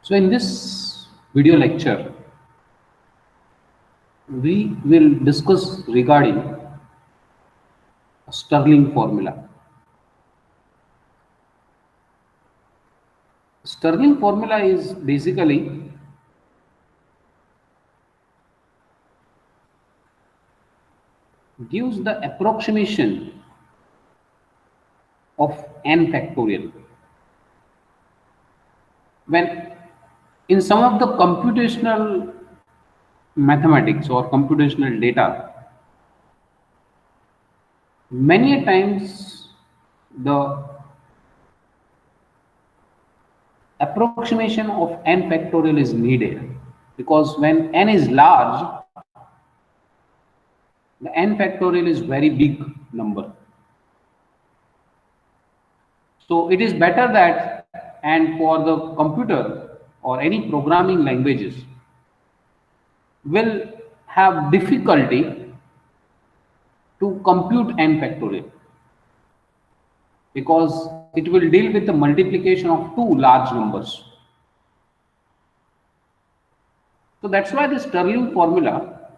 So in this video lecture, we will discuss regarding Stirling formula. Stirling formula is basically gives the approximation of n factorial. When in some of the computational mathematics or computational data, many a times the approximation of n factorial is needed, because when n is large, the n factorial is very big number. So it is better that, and for the computer or any programming languages will have difficulty to compute n factorial, because it will deal with the multiplication of two large numbers. So that's why the Stirling formula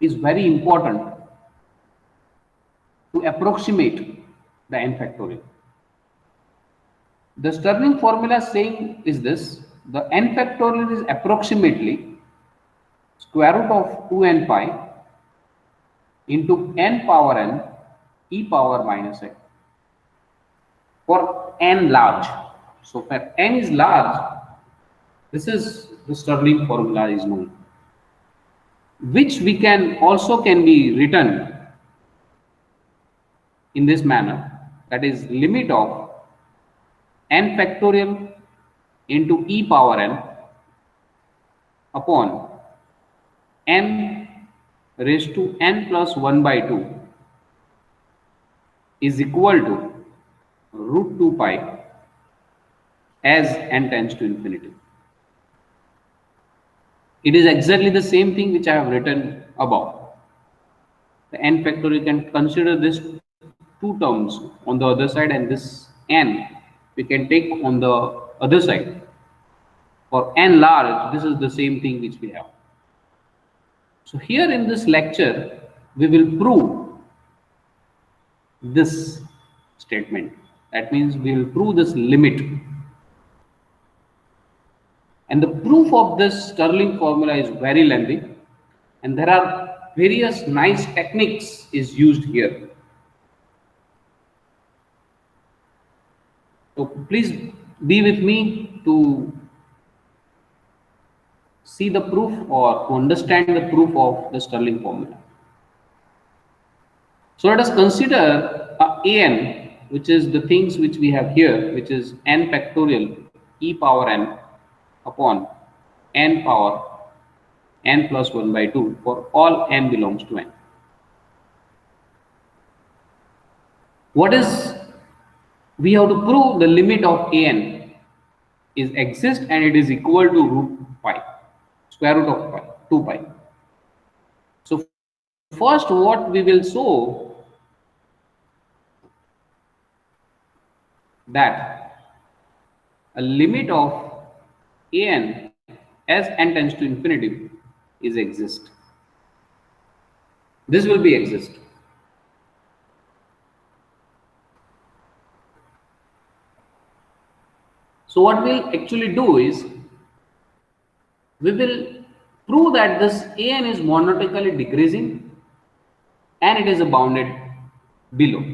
is very important to approximate the n factorial. The Stirling formula saying is this: the n factorial is approximately square root of 2n pi into n power n e power minus n for n large. So for n is large, this is the Stirling formula is known, which we can be written in this manner, that is limit of n factorial into e power n upon n raised to n plus 1 by 2 is equal to root 2 pi as n tends to infinity. It is exactly the same thing which I have written above. The n factorial, can consider this two terms on the other side, and this n we can take on the other side. For n large, this is the same thing which we have. So here in this lecture, we will prove this statement. That means we will prove this limit. And the proof of this Stirling formula is very lengthy, and there are various nice techniques is used here. So please be with me to see the proof or to understand the proof of the Stirling formula. So let us consider an, which is the things which we have here, which is n factorial e power n upon n power n plus 1 by 2 for all n belongs to n. What is, we have to prove the limit of an is exist and it is equal to root pi, square root of pi, 2 pi. So first what we will show, that a limit of an as n tends to infinity is exist. This will be exist. So what we'll actually do is, we will prove that this an is monotonically decreasing and it is a bounded below.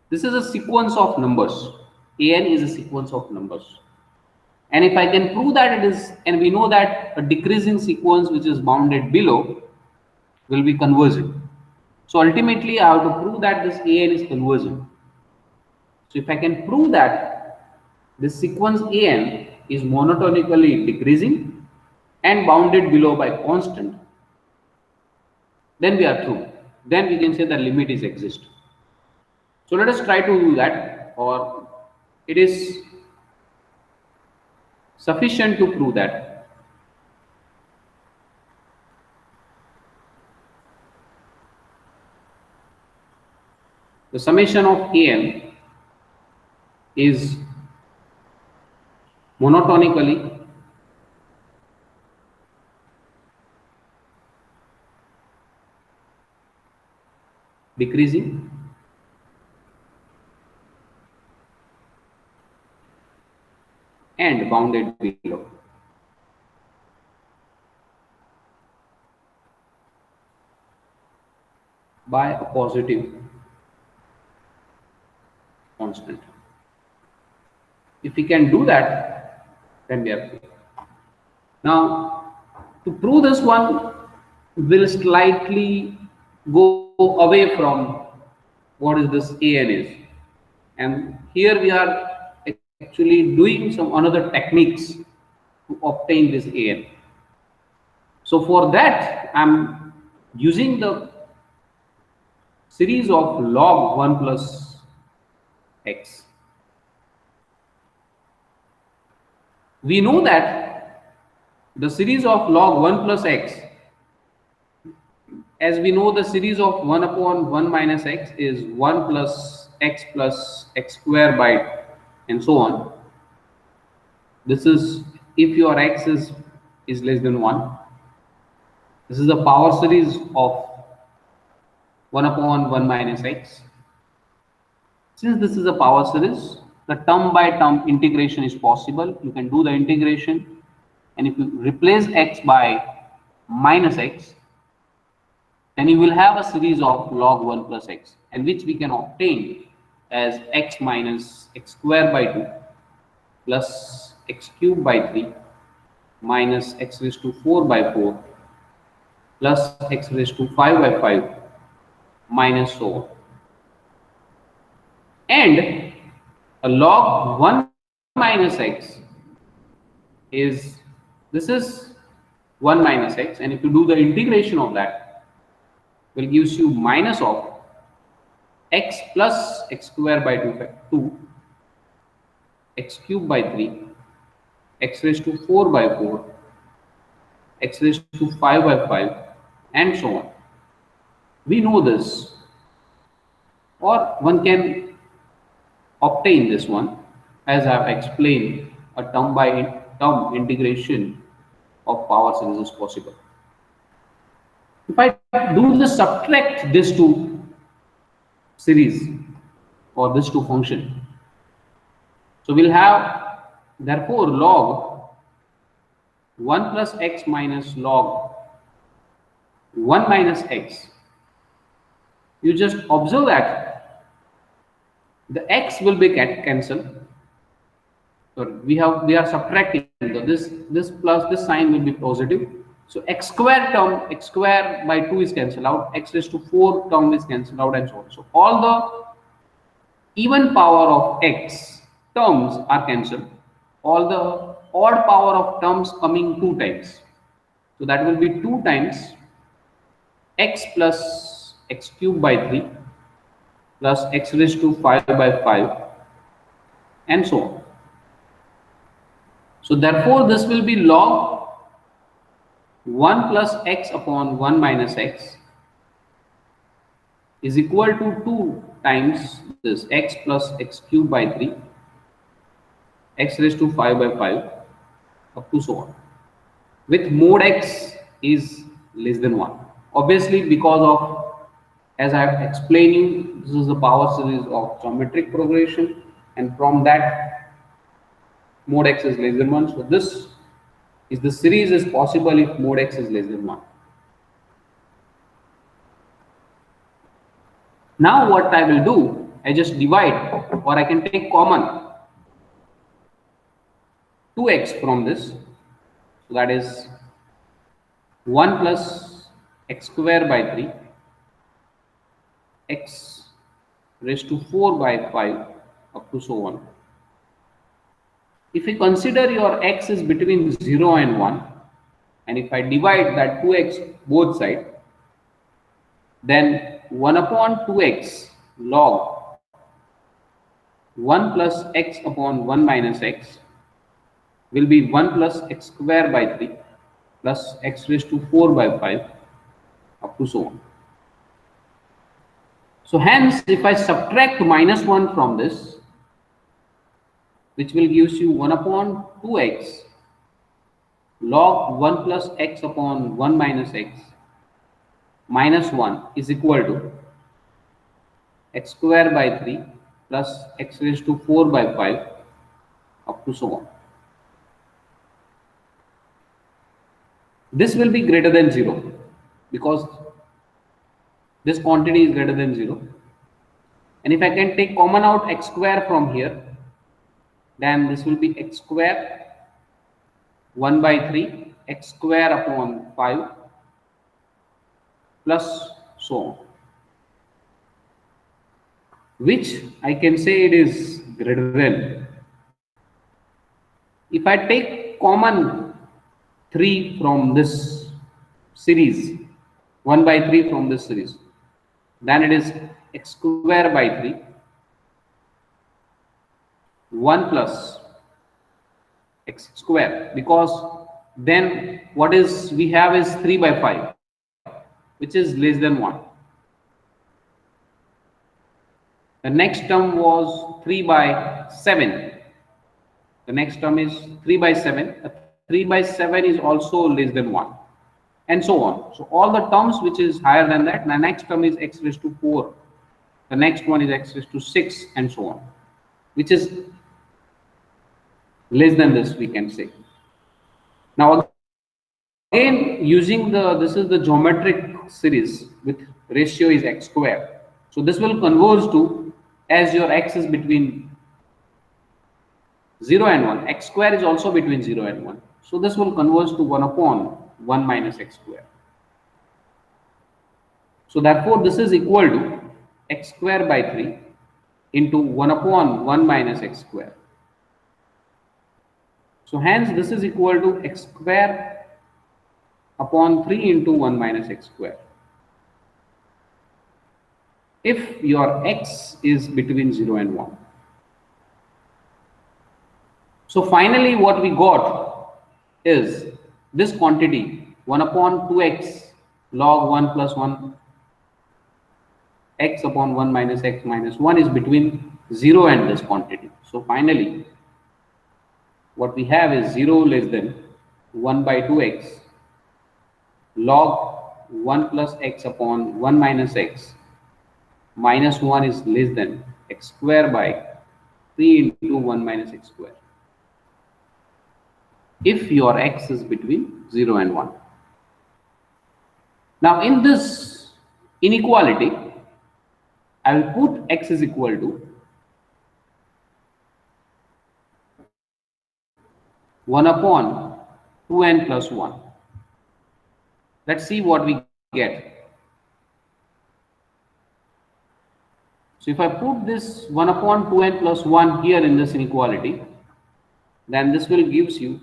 This is a sequence of numbers. An is a sequence of numbers. And if I can prove that it is, and we know that a decreasing sequence which is bounded below will be convergent. So ultimately I have to prove that this an is convergent. So if I can prove that this sequence an is monotonically decreasing and bounded below by constant, then we are through. Then we can say the limit is exist. So let us try to do that, or it is sufficient to prove that. The summation of an is monotonically decreasing, and bounded below. By a positive constant. If we can do that, then we are free. Now, to prove this one, we'll slightly go away from what is this AN is. And here we are actually doing some another techniques to obtain this AN. So for that, I'm using the series of log 1 plus x. We know that the series of log 1 plus x, as we know the series of 1 upon 1 minus x is 1 plus x square by and so on. This is if your x is less than 1. This is the power series of 1 upon 1 minus x. Since this is a power series, the term by term integration is possible. You can do the integration, and if you replace x by minus x, then you will have a series of log 1 plus x, and which we can obtain as x minus x square by 2 plus x cube by 3 minus x raised to 4 by 4 plus x raised to 5 by 5 minus so on. And a log 1 minus x is, this is 1 minus x, and if you do the integration of that, will gives you minus of x plus x square by 2 x cube by 3 x raised to 4 by 4 x raised to 5 by 5 and so on. We know this, or one can obtain this one as I have explained. A term by term integration of power series is possible. If I do the subtract this two series or this two function, so we'll have therefore log 1 plus x minus log 1 minus x. You just observe that the x will be cancelled. So we are subtracting, so this plus this sign will be positive. So x square term, x square by 2 is cancelled out, x raised to 4 term is cancelled out, and so on. So all the even power of x terms are cancelled. All the odd power of terms coming 2 times. So that will be 2 times x plus x cube by 3 plus x raised to 5 by 5 and so on. So therefore this will be log 1 plus x upon 1 minus x is equal to 2 times this x plus x cube by 3 x raised to 5 by 5 up to so on, with mode x is less than 1. Obviously, because of, as I have explained you, this is the power series of geometric progression, and from that mode x is less than 1. So this is the series is possible if mode x is less than 1. Now what I will do, I just divide, or I can take common 2x from this. So that is 1 plus x square by 3 x raised to 4 by 5 up to so on. If you consider your x is between 0 and 1, and if I divide that 2x both sides, then 1 upon 2x log 1 plus x upon 1 minus x will be 1 plus x square by 3 plus x raised to 4 by 5 up to so on. So hence, if I subtract minus 1 from this, which will gives you 1 upon 2x log 1 plus x upon 1 minus x minus 1 is equal to x square by 3 plus x raised to 4 by 5 up to so on. This will be greater than 0 because this quantity is greater than 0. And if I can take common out x square from here, then this will be x square 1 by 3 x square upon 5 plus so on, which I can say it is greater than. If I take common 3 from this series, 1 by 3 from this series, then it is x square by 3 1 plus x square, because then what is we have is 3 by 5, which is less than 1. The next term was 3 by 7. The next term is 3 by 7. 3 by 7 is also less than 1, and so on. So all the terms which is higher than that, the next term is x raised to 4. The next one is x raised to 6, and so on, which is less than this, we can say. Now again, using this is the geometric series with ratio is x square. So this will converge to, as your x is between 0 and 1, x square is also between 0 and 1. So this will converge to 1 upon 1 minus x square. So therefore this is equal to x square by 3 into 1 upon 1 minus x square. So hence this is equal to x square upon 3 into 1 minus x square. If your x is between 0 and 1. So finally what we got is this quantity 1 upon 2x log 1 plus 1 x upon 1 minus x minus 1 is between 0 and this quantity. So finally what we have is 0 less than 1 by 2x log 1 plus x upon 1 minus x minus 1 is less than x square by 3 into 1 minus x square, if your x is between 0 and 1. Now in this inequality, I will put x is equal to 1 upon 2n plus 1. Let's see what we get. So if I put this 1 upon 2n plus 1 here in this inequality, then this will gives you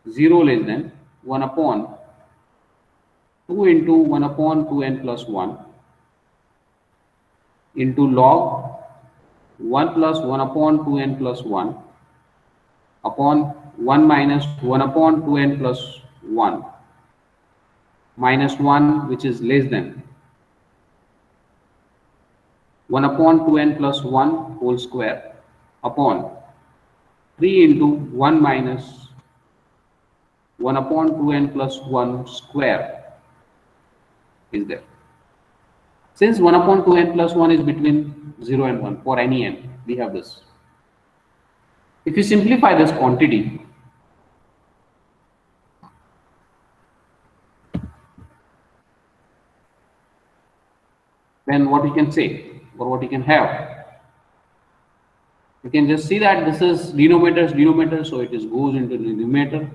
0 less than 1 upon 2 into 1 upon 2n plus 1 into log 1 plus 1 upon 2n plus 1 upon 1 minus 1 upon 2n plus 1 minus 1, which is less than 1 upon 2n plus 1 whole square upon 3 into 1 minus 1 upon 2n plus 1 square is there. Since 1 upon 2n plus 1 is between 0 and 1 for any n, we have this. If you simplify this quantity, then what you can say or what you can have, you can just see that this is denominator, so it is goes into the numerator.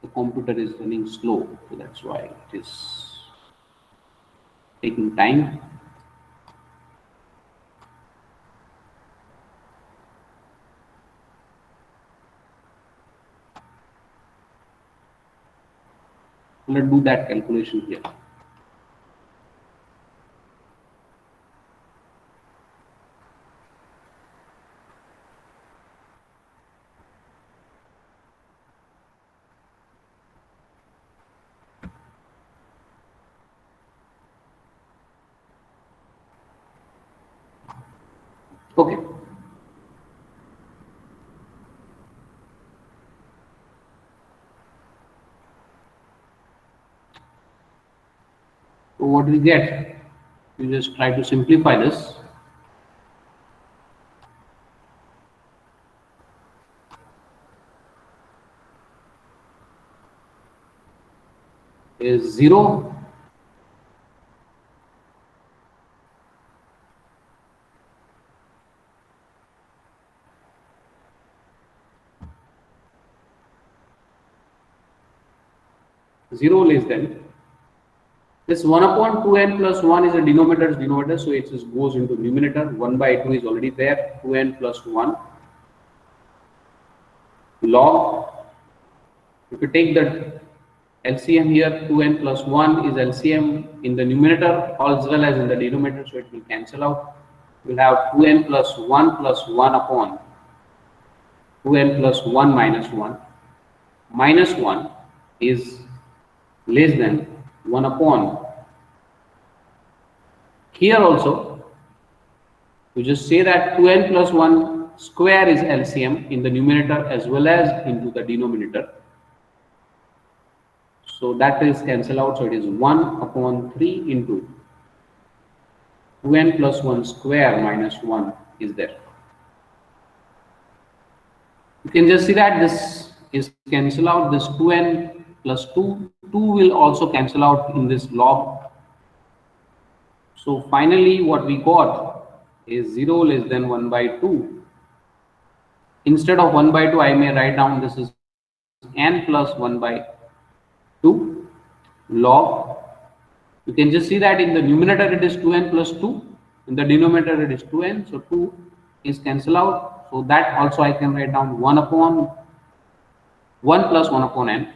The computer is running slow, so that's why it is taking time. Let's do that calculation here. Okay. So what we get, you just try to simplify this. Is 0, less than this 1 upon 2n plus 1 is a denominator, so it just goes into numerator. 1 by 2 is already there. 2n plus 1 log. If you take the LCM here, 2n plus 1 is LCM in the numerator as well as in the denominator, so it will cancel out. We'll have 2n plus 1 upon 2n plus 1 minus 1. Minus 1 is less than 1 upon. Here also, you just say that 2n plus 1 square is LCM in the numerator as well as into the denominator. So that is cancel out. So it is 1 upon 3 into 2n plus 1 square minus 1 is there. You can just see that this is cancel out. This 2n plus 2 will also cancel out in this log. So finally what we got is 0 less than 1 by 2. Instead of 1 by 2, I may write down this is n plus 1 by 2 log. You can just see that in the numerator it is 2n plus 2, in the denominator it is 2n, so 2 is cancel out. So that also I can write down 1 upon 1 plus 1 upon n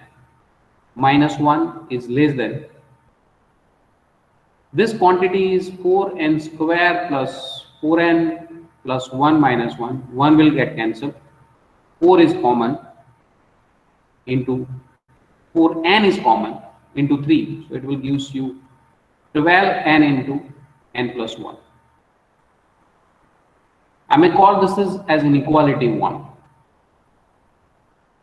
minus 1 is less than. This quantity is 4n square plus 4n plus 1 minus 1. 1 will get cancelled. 4 is common into 4n is common into 3. So it will give you 12n into n plus 1. I may call this as inequality 1.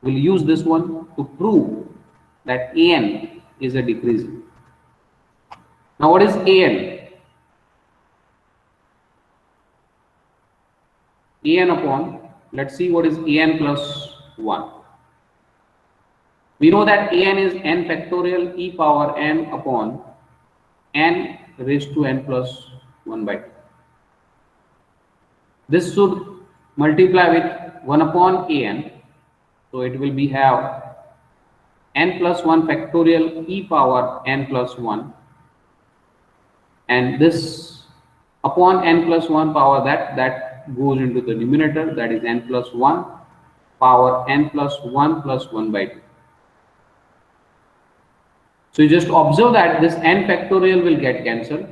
We'll use this one to prove that an is a decreasing. Now what is an? An upon, let's see what is an plus 1. We know that an is n factorial e power n upon n raised to n plus 1 by 2. This should multiply with 1 upon an, so it will be have n plus 1 factorial e power n plus 1, and this upon n plus 1 power that goes into the numerator, that is n plus 1 power n plus 1 plus 1 by 2. So you just observe that this n factorial will get cancelled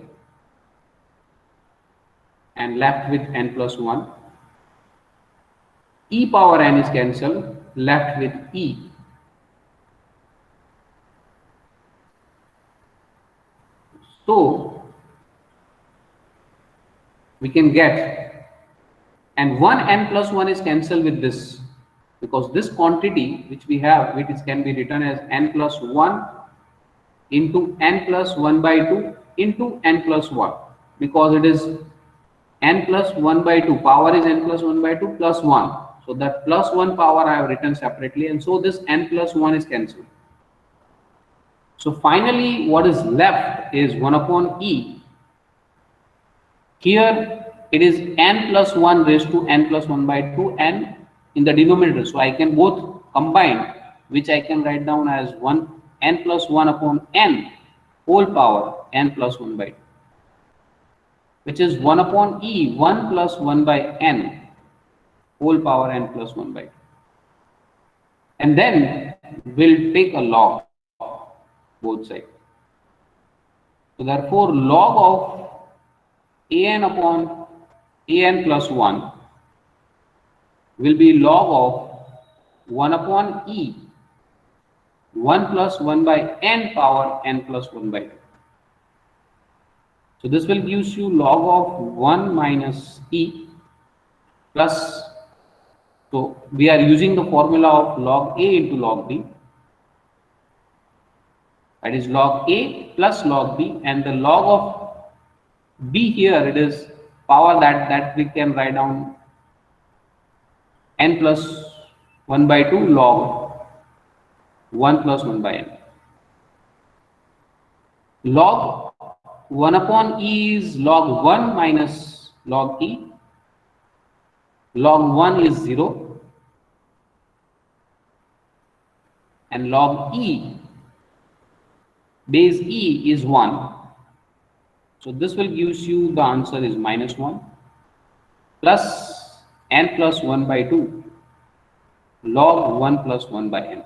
and left with n plus 1. E power n is cancelled, left with e. So we can get, and 1 n plus 1 is cancelled with this, because this quantity which we have, which can be written as n plus 1 into n plus 1 by 2 into n plus 1, because it is n plus 1 by 2, power is n plus 1 by 2 plus 1. So that plus 1 power I have written separately, and so this n plus 1 is cancelled. So finally what is left is 1 upon e. Here it is n plus 1 raised to n plus 1 by 2 n in the denominator. So I can both combine, which I can write down as 1 n plus 1 upon n whole power n plus 1 by 2, which is 1 upon e 1 plus 1 by n whole power n plus 1 by 2. And then we'll take a log both sides. So therefore log of an upon an plus 1 will be log of 1 upon e 1 plus 1 by n power n plus 1 by 2. So this will give you log of 1 minus e plus, so we are using the formula of log a into log b. that is log A plus log B, and the log of B here, it is power that we can write down n plus 1 by 2 log 1 plus 1 by n. Log 1 upon E is log 1 minus log E. Log 1 is 0 and log E, base E is 1. So this will gives you the answer is minus 1 plus n plus 1 by 2 log 1 plus 1 by n.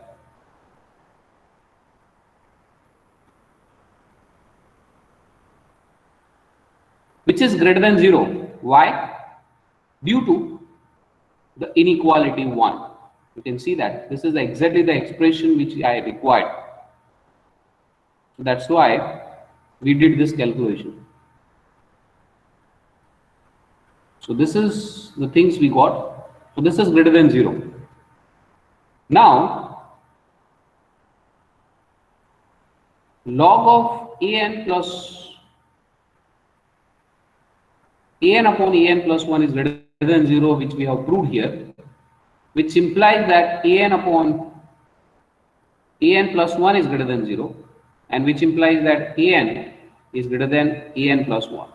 Which is greater than 0. Why? Due to the inequality 1. You can see that this is exactly the expression which I required. So that's why we did this calculation. So this is the things we got. So this is greater than 0. Now, log of an plus an upon an plus 1 is greater than 0, which we have proved here, which implies that an upon an plus 1 is greater than 0, and which implies that an is greater than an plus 1.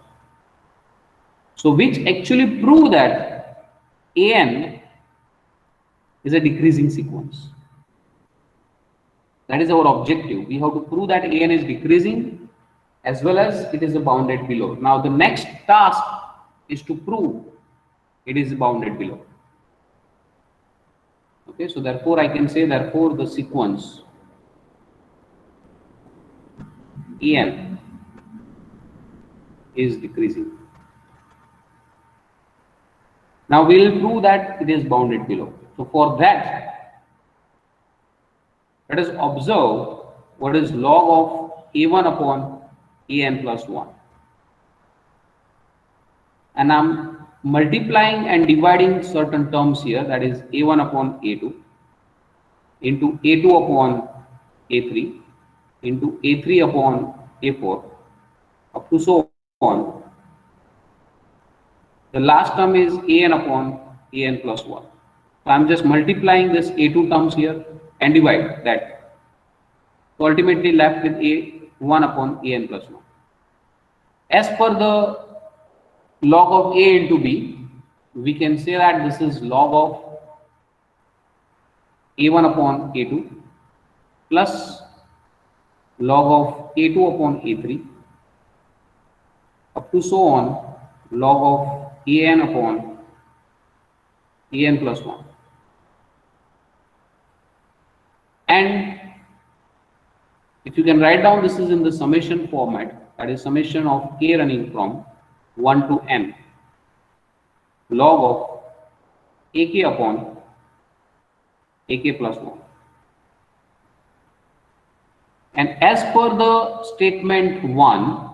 So which actually prove that an is a decreasing sequence. That is our objective. We have to prove that an is decreasing as well as it is bounded below. Now the next task is to prove it is bounded below. Okay, so therefore I can say therefore the sequence an is decreasing. Now we will prove that it is bounded below. So for that, let us observe what is log of a1 upon an plus 1. And I'm multiplying and dividing certain terms here, that is a1 upon a2 into a2 upon a3 into a3 upon a4 up to so on. The last term is an upon an plus 1. So I'm just multiplying this a2 terms here and divide that. So ultimately left with a1 upon an plus 1. As per the log of a into b, we can say that this is log of a1 upon a2 plus log of a2 upon a3 up to so on log of an upon an plus 1. And if you can write down, this is in the summation format, that is summation of k running from 1 to n log of ak upon ak plus 1. And as per the statement 1,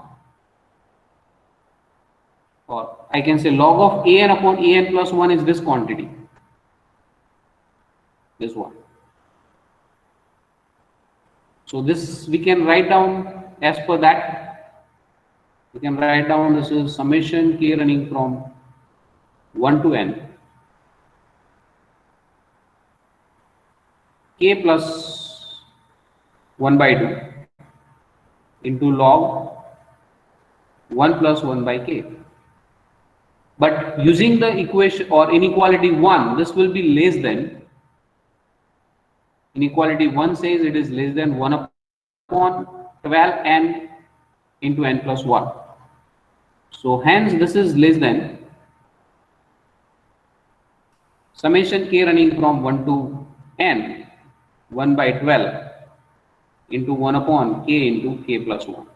or I can say log of an upon an plus 1 is this quantity, this one. So this we can write down as per that. We can write down this is summation k running from 1 to n k plus 1 by 2 into log 1 plus 1 by k. But using the equation or inequality 1, this will be less than, inequality 1 says it is less than 1 upon 12n into n plus 1. So hence this is less than summation k running from 1 to n 1 by 12 into 1 upon k into k plus 1.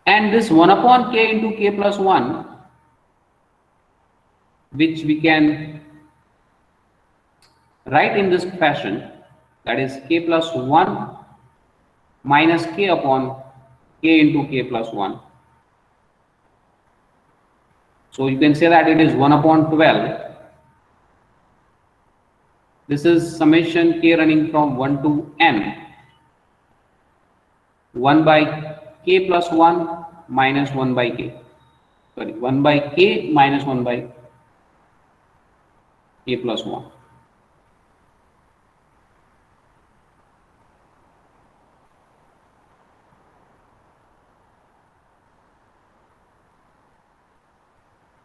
And this 1 upon k into k plus 1, which we can write in this fashion, that is k plus 1 minus k upon k into k plus 1. So you can say that it is 1 upon 12 This is summation k running from 1 to n, 1 by k plus 1 minus 1 by k. Sorry, 1 by k minus 1 by k plus 1.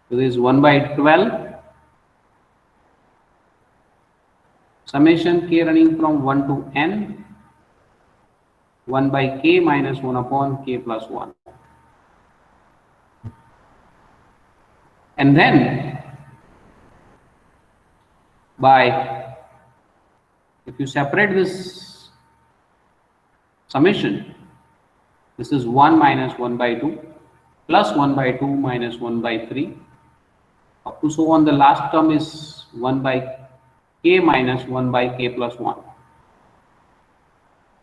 So this is 1 by 12 summation k running from 1 to n, 1 by k minus 1 upon k plus 1. And then by, if you separate this summation, this is 1 minus 1 by 2 plus 1 by 2 minus 1 by 3 up to so on. The last term is 1 by k minus 1 by k plus 1.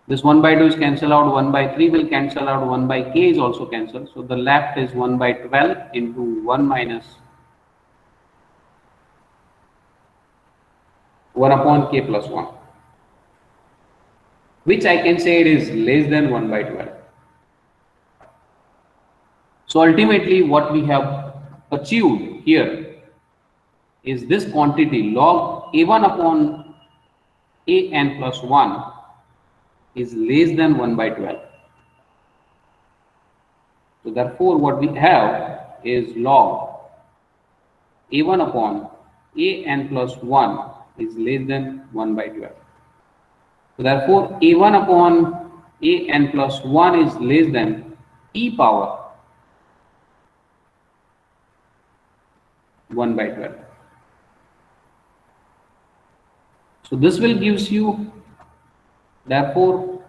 This 1 by 2 is cancelled out, 1 by 3 will cancel out, 1 by k is also cancelled. So the left is 1 by 12 into 1 minus 1 upon k plus 1, which I can say it is less than 1 by 12. So ultimately what we have achieved here is this quantity log a1 upon an plus 1 is less than 1 by 12. So therefore what we have is log a1 upon an plus 1 is less than 1 by 12. So therefore a1 upon an plus 1 is less than e power 1 by 12. So this will gives you, therefore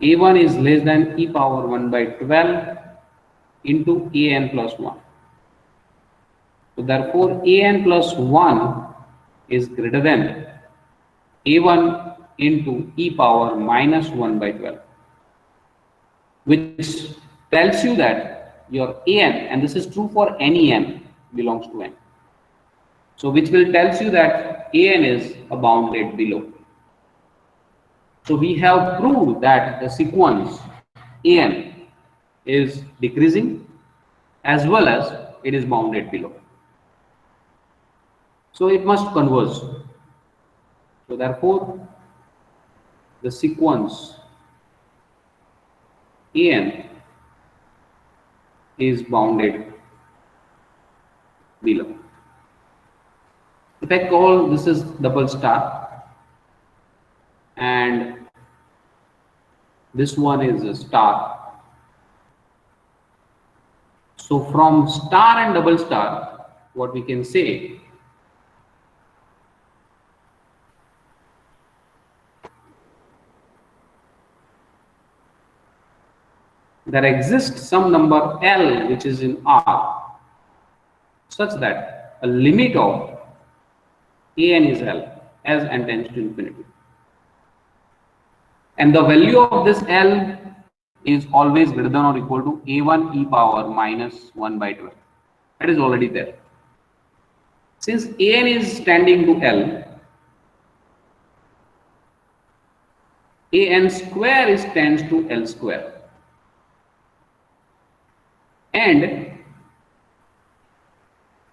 a1 is less than e power 1 by 12 into an plus 1. So therefore an plus 1 is greater than a1 into e power minus 1 by 12, which tells you that your an, and this is true for any n belongs to n, so which will tells you that an is a bounded below. So we have proved that the sequence an is decreasing as well as it is bounded below. So it must converge. So therefore the sequence an is bounded below. If I call this is double star and this one is a star, so from star and double star what we can say, there exists some number L which is in R such that a limit of an is L as n tends to infinity, and the value of this L is always greater than or equal to a1 e power minus 1 by 12. That is already there. Since an is tending to L, an square is tends to L square, and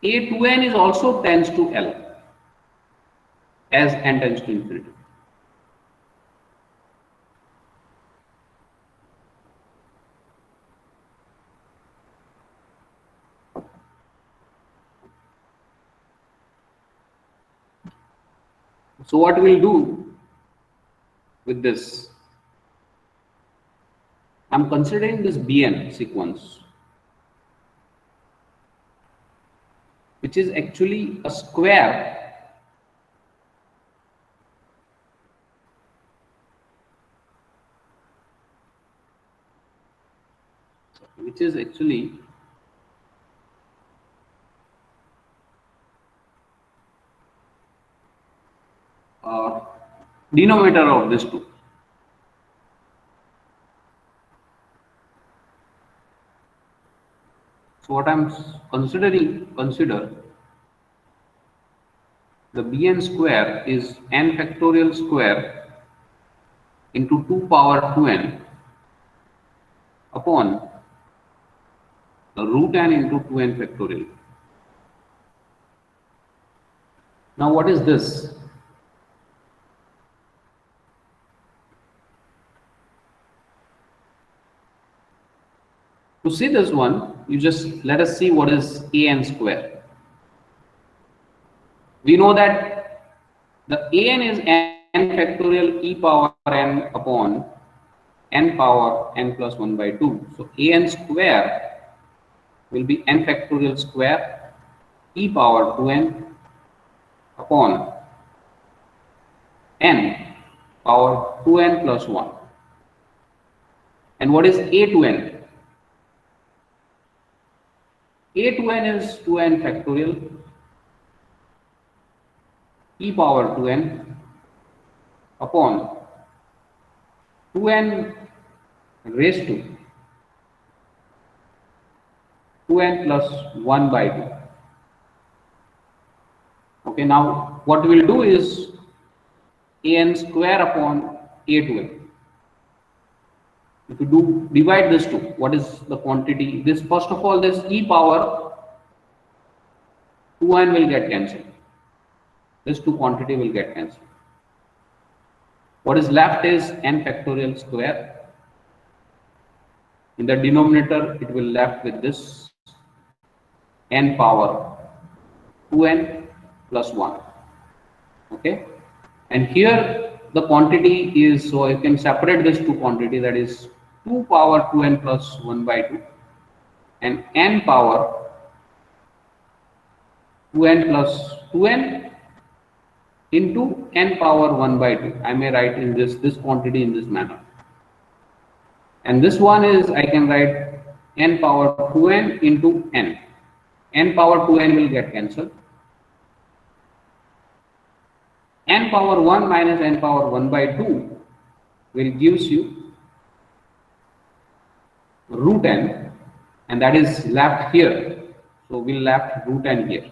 a2n is also tends to L as n tends to infinity. So what we'll do with this, I'm considering this Bn sequence, which is actually a square which is actually denominator of this two. So what I'm consider the Bn square is n factorial square into 2 power 2n upon the root n into 2n factorial. Now what is this? To see this one, you just let us see what is an square. We know that the an is n factorial e power n upon n power n plus 1 by 2. So an square will be n factorial square e power 2n upon n power 2n plus 1. And what is a to n? A to n is 2n factorial e power 2n upon 2n raised to 2n plus 1 by 2. Okay, now what we will do is an square upon a to n. If you do divide this two, what is the quantity? This first of all, this e power 2n will get cancelled. This two quantity will get cancelled. What is left is n factorial square. In the denominator, it will left with this n power 2n plus 1. Okay, and here the quantity is, so you can separate this two quantity, that is 2 power 2n plus 1 by 2 and n power 2n plus 2n into n power 1 by 2. I may write in this quantity in this manner. And this one is, I can write n power 2n into n. N power 2n will get cancelled. N power 1 minus n power 1 by 2 will gives you root n, and that is left here. So we'll left root n here.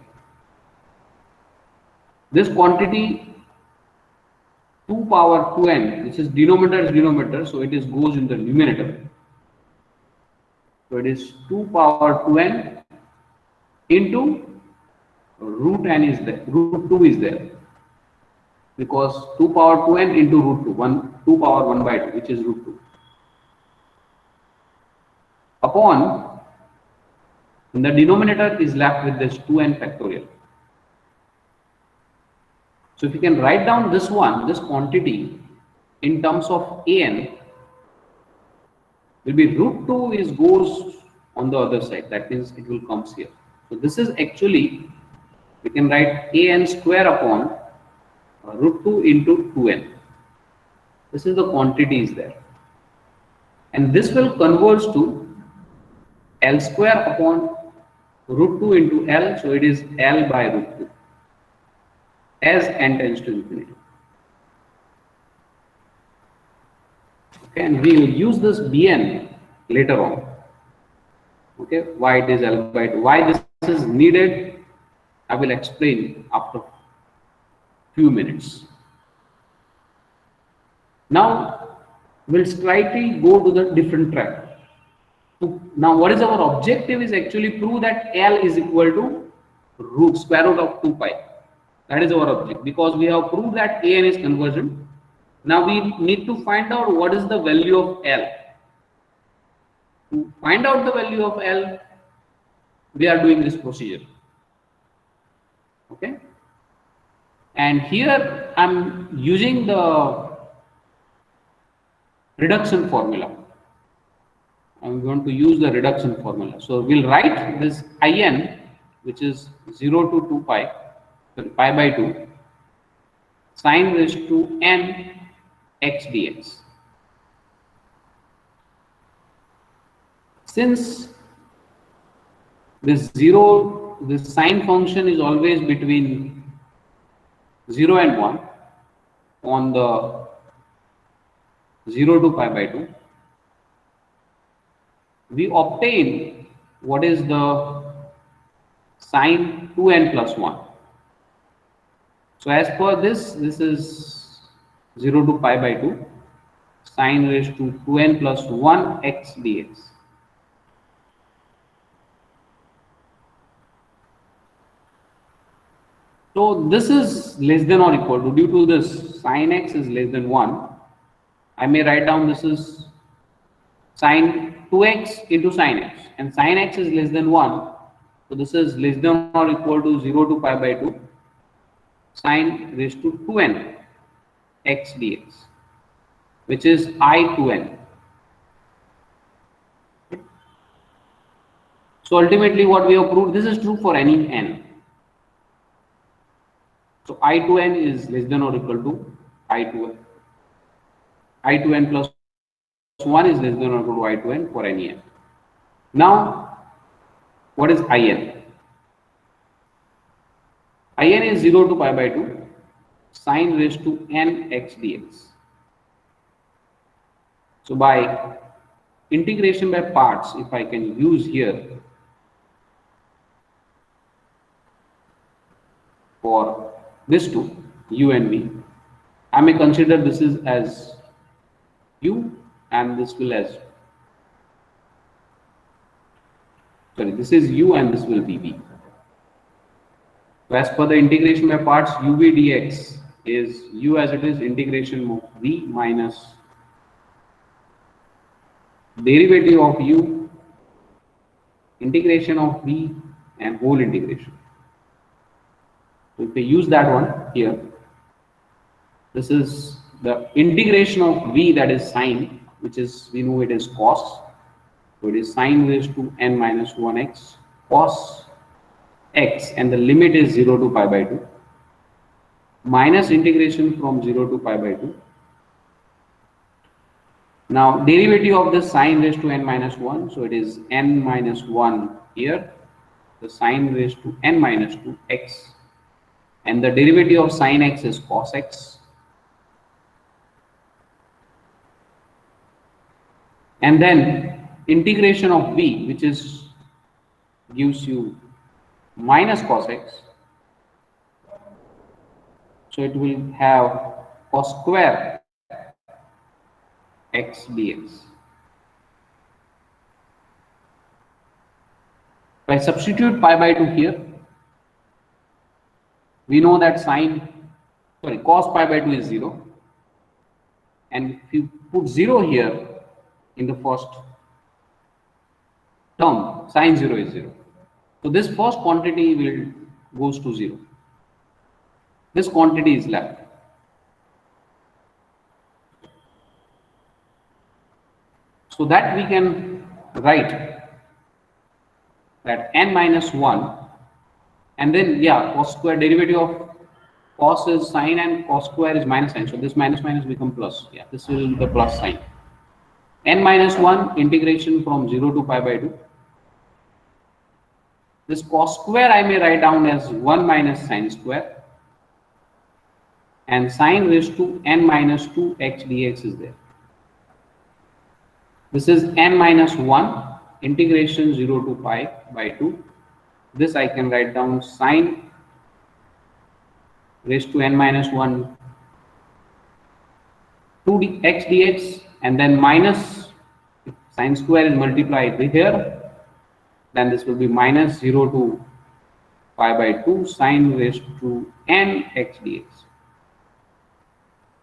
This quantity 2 power 2n, this is denominator, so it is goes in the numerator. So it is 2 power 2n into root n is there, root 2 is there, because 2 power 2n into root 2 power 1 by 2, which is root 2, upon, in the denominator is left with this 2n factorial. So if you can write down this one, this quantity in terms of an will be root 2 is goes on the other side, that means it will comes here. So this is actually, we can write an square upon root 2 into 2n. This is the quantity is there, and this will converge to L square upon root 2 into L, so it is L by root 2 as n tends to infinity. Okay, and we will use this Bn later on. Okay, why it is L by 2, why this is needed, I will explain after few minutes. Now we'll slightly go to the different track. So now what is our objective is actually prove that L is equal to root square root of 2 pi. That is our objective, because we have proved that an is convergent. Now we need to find out what is the value of L. To find out the value of L, we are doing this procedure. Okay, and here I'm using the reduction formula. I'm going to use the reduction formula. So we'll write this in, which is 0 to 2 pi, pi by 2, sine raised to n x dx. Since this sine function is always between 0 and 1 on the 0 to pi by 2, we obtain what is the sine 2n plus 1. So as per this, this is 0 to pi by 2 sine raised to 2n plus 1 x dx. So this is less than or equal to, due to this sine x is less than 1, I may write down this is sine 2x into sine x, and sine x is less than 1. So this is less than or equal to 0 to pi by 2 sine raised to 2n x dx, which is I 2n. So ultimately what we have proved, this is true for any n. So I 2n is less than or equal to I 2n. I 2n plus 1 is less than or equal to I 2n for any n. Now, what is In? In is 0 to pi by 2 sine raised to n x dx. So by integration by parts, if I can use here for this two, u and v, I may consider this is as u and this will as, sorry, this is u and this will be v. So as per the integration by parts, uv dx is u as it is integration of v minus derivative of u, integration of v and whole integration. So if we use that one here, this is the integration of v, that is sine, which is, we know it is cos. So it is sine raised to n minus 1x cos x, and the limit is 0 to pi by 2 minus integration from 0 to pi by 2. Now derivative of this sine raised to n minus 1, so it is n minus 1 here, the sine raised to n minus 2 x, and the derivative of sine x is cos x, and then integration of v, which is gives you minus cos x, so it will have cos square x dx. If I substitute pi by 2 here, we know that cos pi by 2 is 0, and if you put 0 here in the first term, sine 0 is 0. So this first quantity will goes to 0. This quantity is left. So that we can write that n minus 1, and then cos square, derivative of cos is sine and cos square is minus sine. So this minus minus become plus. This will be the plus sign. N minus 1 integration from 0 to pi by 2. This cos square I may write down as 1 minus sine square, and sine raised to n minus 2 x dx is there. This is n minus 1 integration 0 to pi by 2. This I can write down sine raised to n minus 1 2 x dx, and then minus, if sine square is multiplied with here, then this will be minus 0 to pi by 2 sine raised to n x dx.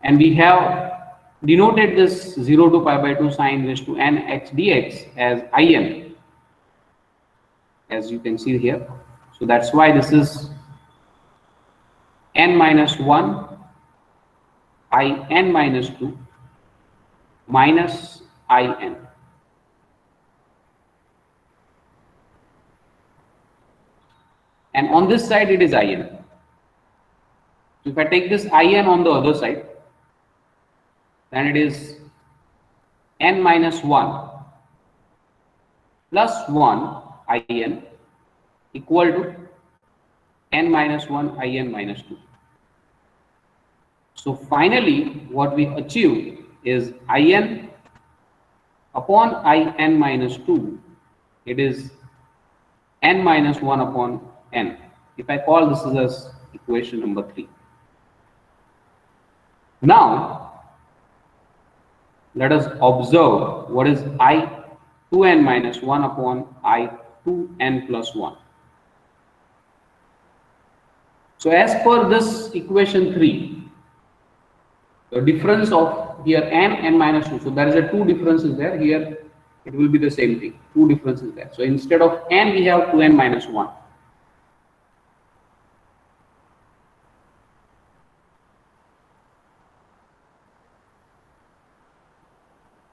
And we have denoted this 0 to pi by 2 sine raised to n x dx as In, as you can see here. So that's why this is n minus 1 In minus 2 minus In. And on this side it is In. So if I take this In on the other side, then it is n minus 1 plus 1 In equal to n minus 1 In minus 2. So finally what we achieve is In upon In minus 2, it is n minus 1 upon n. If I call this as equation number 3. Now let us observe what is I2n minus 1 upon I2n plus 1. So as per this equation 3, the difference of here n minus 2, so there is a 2 differences there. Here it will be the same thing, 2 differences there. So instead of n we have 2n minus 1.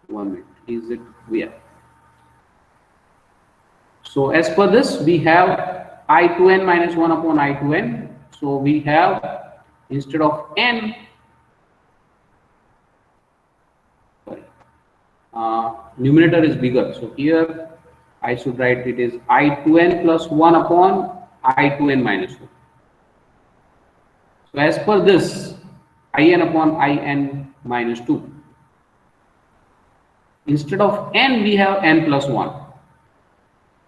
One minute, is it? Yeah. So as per this, we have I2n minus 1 upon I2n. So we have, instead of n, sorry, numerator is bigger. So here I should write it is I2n plus 1 upon I2n minus 1. So as per this, in upon in minus 2. Instead of n, we have n plus 1.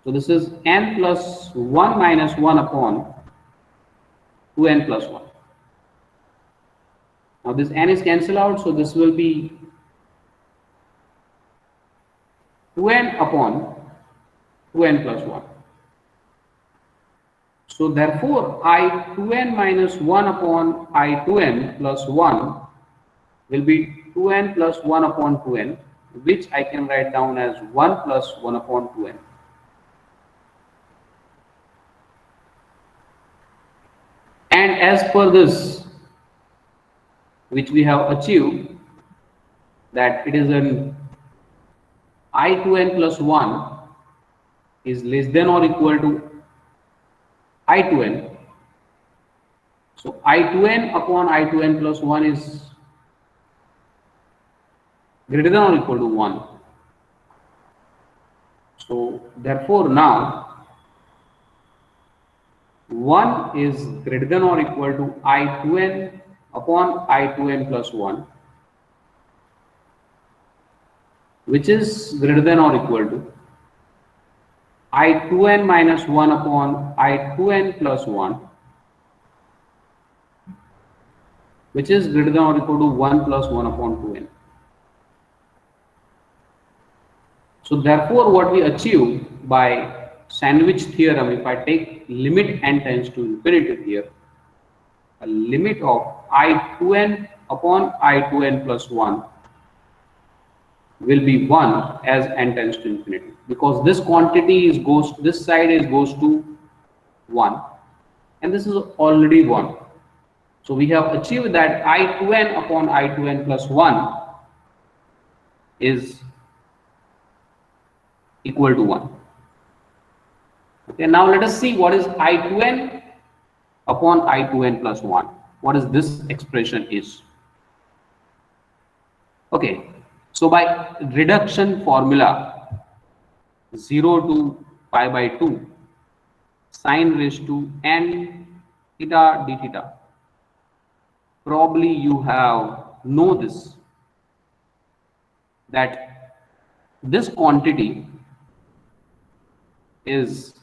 So this is n plus 1 minus 1 upon 2n plus 1. Now this n is cancelled out, so this will be 2n upon 2n plus 1. So therefore, I2n minus 1 upon I2n plus 1 will be 2n plus 1 upon 2n, which I can write down as 1 plus 1 upon 2n. And as per this, which we have achieved, that it is an I2n plus 1 is less than or equal to I2n. So I2n upon I2n plus 1 is greater than or equal to 1. So therefore now 1 is greater than or equal to I2n upon I2n plus 1, which is greater than or equal to I2n minus 1 upon I2n plus 1, which is greater than or equal to 1 plus 1 upon 2n. So therefore what we achieve by sandwich theorem, if I take limit n tends to infinity here, a limit of I2n upon I2n plus 1 will be 1 as n tends to infinity, because this quantity is this side goes to 1 and this is already 1. So we have achieved that I2n upon I2n plus 1 is equal to 1. Okay, now let us see what is I2n upon I2n plus 1. What is this expression is? Okay, so by reduction formula 0 to pi by 2 sine raised to n theta d theta, probably you have know this, that this quantity is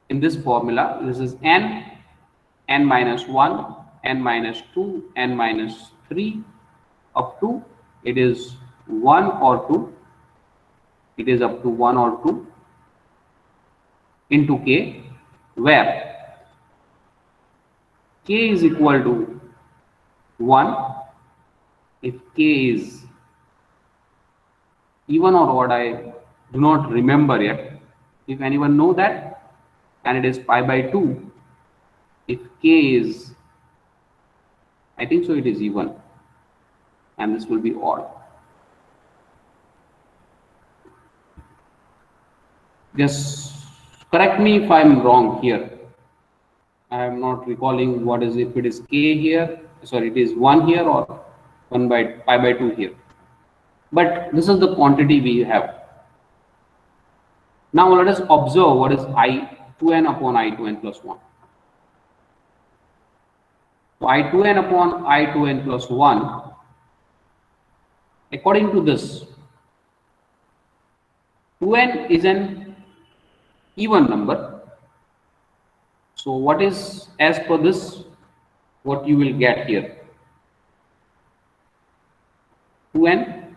in this formula. This is n minus 1, n minus 2, n minus 3 up to it is 1 or 2, it is up to 1 or 2 into k, where k is equal to 1 if k is even or odd. I do not remember yet. If anyone know that, and it is pi by 2 if k is, I think so, it is even, and this will be odd. Just correct me if I am wrong here. I am not recalling what is, if it is k here, sorry, it is 1 here or 1 by pi by 2 here. But this is the quantity we have. Now let us observe what is I2n upon I2n plus 1. So I2n upon I2n plus 1, according to this, 2n is an even number. So what is, as per this, what you will get here? 2n,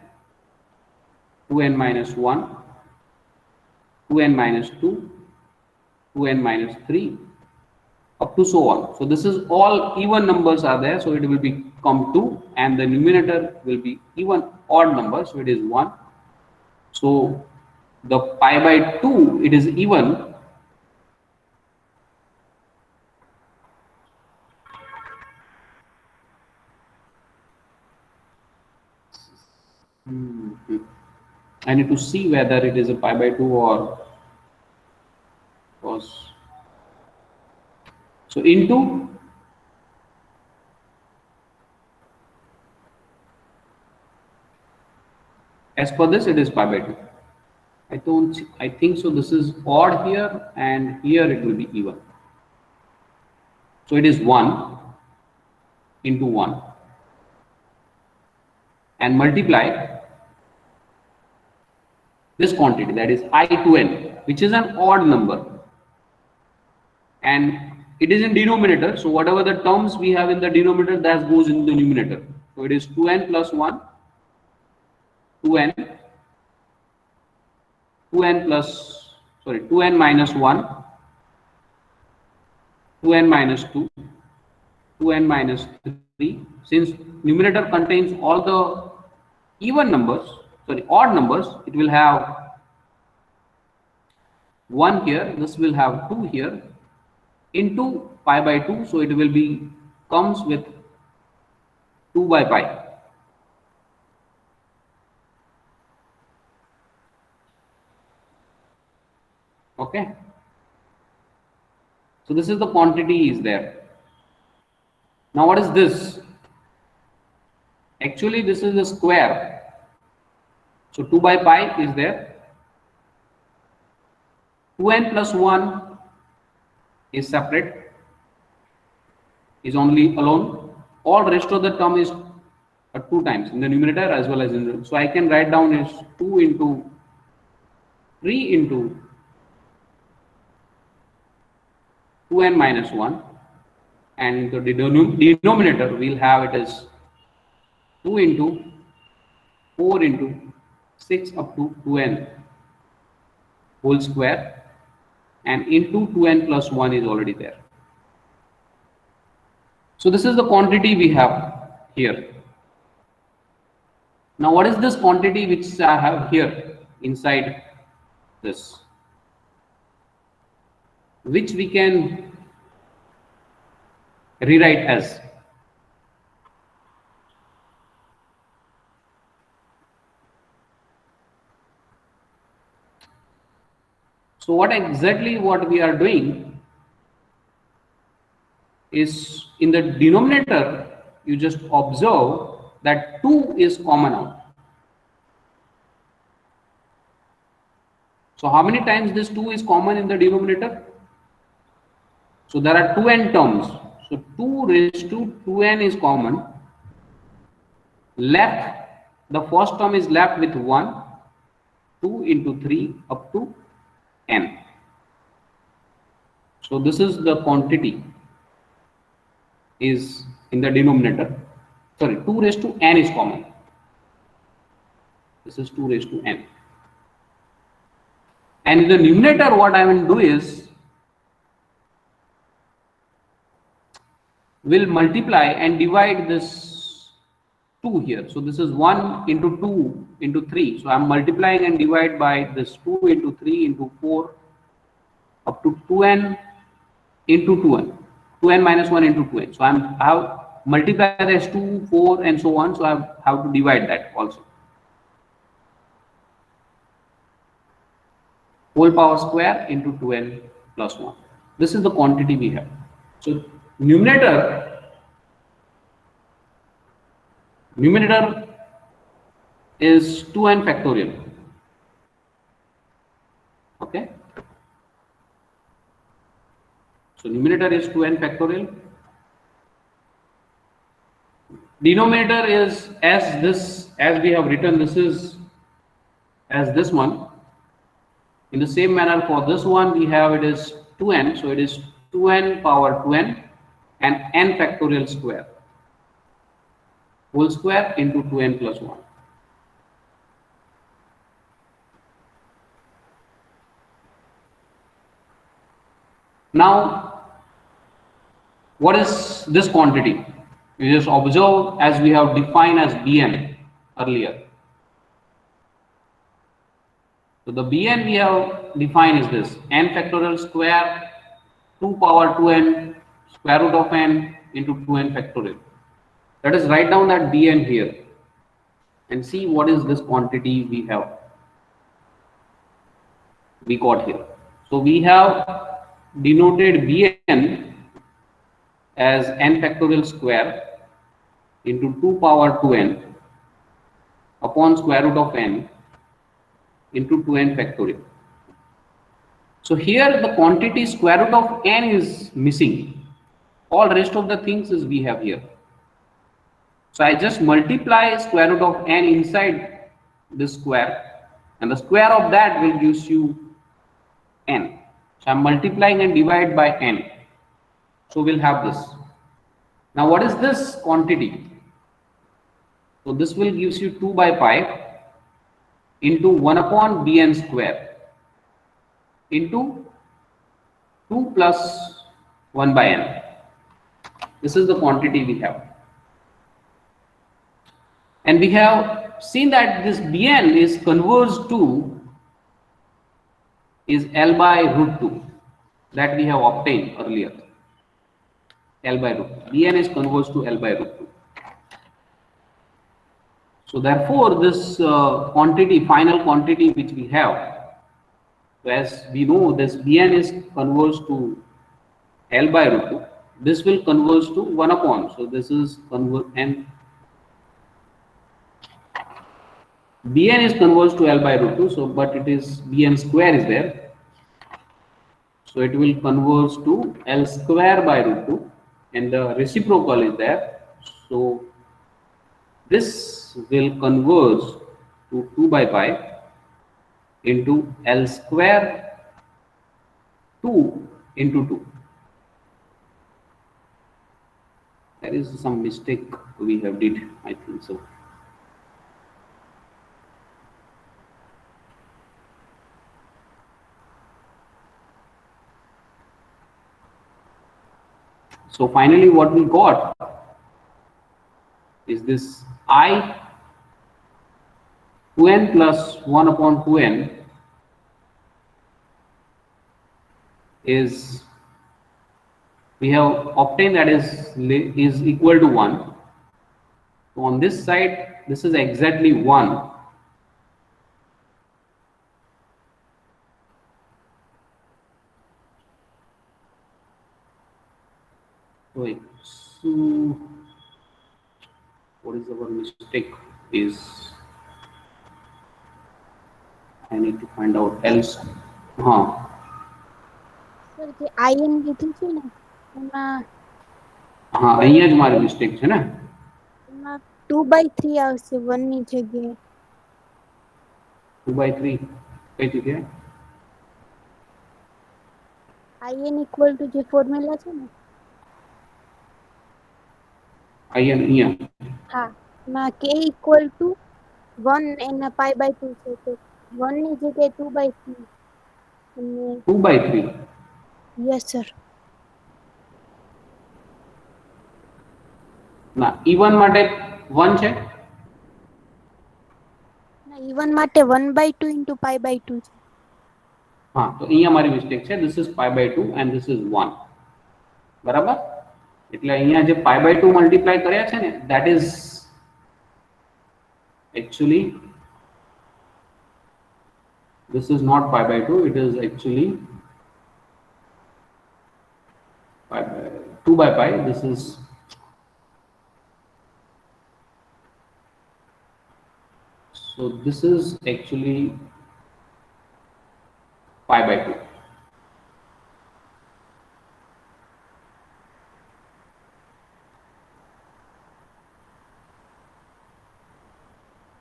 2n minus 1, 2n minus 2, 2n minus 3, up to so on. So this is all even numbers are there, so it will become 2, and the numerator will be even odd number, so it is 1. So the pi by 2, it is even. I need to see whether it is a pi by 2 or cos. So into as per this, it is pi by 2. I think so. This is odd here, and here it will be even. So it is 1 into 1, and multiply this quantity, that is I to n, which is an odd number, and it is in denominator. So whatever the terms we have in the denominator, that goes in the numerator. So it is 2n plus 1, 2n, 2n minus 1, 2n minus 2, 2n minus 3. Since numerator contains all the odd numbers, it will have 1 here, this will have 2 here, into pi by 2, so it will be comes with 2 by pi. Okay, so this is the quantity is there. Now what is this? Actually this is a square, so 2 by pi is there. 2n plus 1 is separate, is only alone. All rest of the term is 2 times in the numerator as well as in the, so I can write down is 2 into 3 into 2n minus 1, and the denominator we'll have it as 2 into 4 into 6 up to 2n whole square, and into 2n plus 1 is already there. So this is the quantity we have here. Now what is this quantity which I have here inside this, which we can rewrite as so what we are doing is, in the denominator you just observe that 2 is common out. So how many times this 2 is common in the denominator? So there are 2n terms, so 2 raised to 2n is common. Left, the first term is left with 1, 2 into 3 up to n. So this is the quantity is in the denominator. 2 raised to n is common. This is 2 raised to n. And in the numerator, what I will do is, will multiply and divide this 2 here. So this is 1 into 2 into 3. So I am multiplying and divide by this 2 into 3 into 4 up to 2n into 2n. 2n minus 1 into 2n. So I have multiplied as 2, 4 and so on. So I have to divide that also. Whole power square into 2n plus 1. This is the quantity we have. So numerator is 2n factorial. Okay. So numerator is 2n factorial. Denominator is as we have written, this is as this one. In the same manner for this one we have it is 2n, so it is 2n power 2n and n factorial square whole square into 2n plus 1. Now, what is this quantity? You just observe as we have defined as Bn earlier. So the Bn we have defined is this n factorial square 2 power 2n square root of n into 2n factorial. Let us write down that Bn here and see what is this quantity we got here. So we have denoted Bn as n factorial square into 2 power 2n upon square root of n into 2n factorial. So here the quantity square root of n is missing. All rest of the things is we have here. So I just multiply square root of n inside this square, and the square of that will gives you n. So I'm multiplying and divide by n. So we'll have this. Now what is this quantity? So this will gives you 2 by pi into 1 upon bn square into 2 plus 1 by n. This is the quantity we have. And we have seen that this Bn is converged to is L by root 2 that we have obtained earlier. L by root 2. Bn is converged to L by root 2. So therefore this quantity, final quantity which we have, so as we know this Bn is converged to L by root 2. This will converge to 1 upon. So this is converge and Bn is converged to L by root 2, so but it is Bn square is there. So it will converge to L square by root 2 and the reciprocal is there. So this will converge to 2 by pi into L square 2 into 2. There is some mistake we have did, I think so. So finally what we got is this I 2n plus 1 upon 2n is we have obtained that is equal to 1. So on this side this is exactly 1. Wait, so what is our mistake is I need to find out else. Sir જે ion લીધું છે ને એમાં અહીંયા જ મારી mistake છે ને એમાં 2/3 આવશે 1 ની જગ્યાએ 2/3 કઈ જગ્યાએ આયન ઇક્વલ ટુ જે ફોર્મ્યુલા છે ને અહીંયા હા એમાં k ઇક્વલ ટુ 1 એના π/2 છે તો 1 ની જગ્યાએ 2/3 અને 2/3 યસ સર ના E1 માટે 1 છે ના E1 માટે 1/2 into π/2 છે હા તો અહીંયા મારી મિસ્ટેક છે this is π/2 and this is 1 બરાબર એટલે અહીંયા જે π/2 મલ્ટીપ્લાય કર્યા છે ને that is actually this is not π/2, it is actually 2 by pi. This is so this is actually π/2.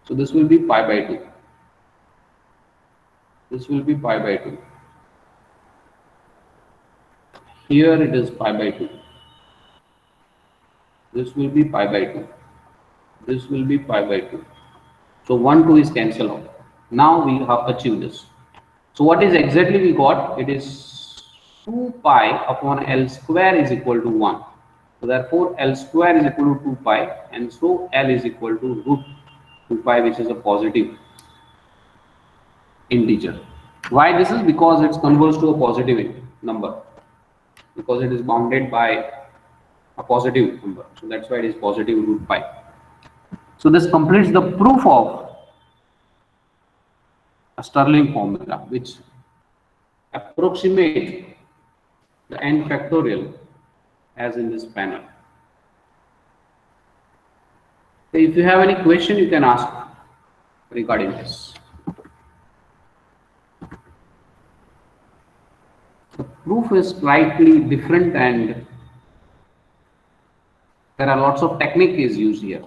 So this will be π/2. This will be π/2. Here it is pi by 2. This will be pi by 2. This will be pi by 2. So 1, 2 is cancelled out. Now we have achieved this. So what is exactly we got? It is 2 pi upon L square is equal to 1. So therefore L square is equal to 2 pi, and so L is equal to root 2 pi, which is a positive integer. Why this is? Because it's converts to a positive number, because it is bounded by a positive number. So that's why it is positive root pi. So this completes the proof of a Stirling formula, which approximate the n factorial as in this panel. So if you have any question, you can ask regarding this. The proof is slightly different and there are lots of technique is used here.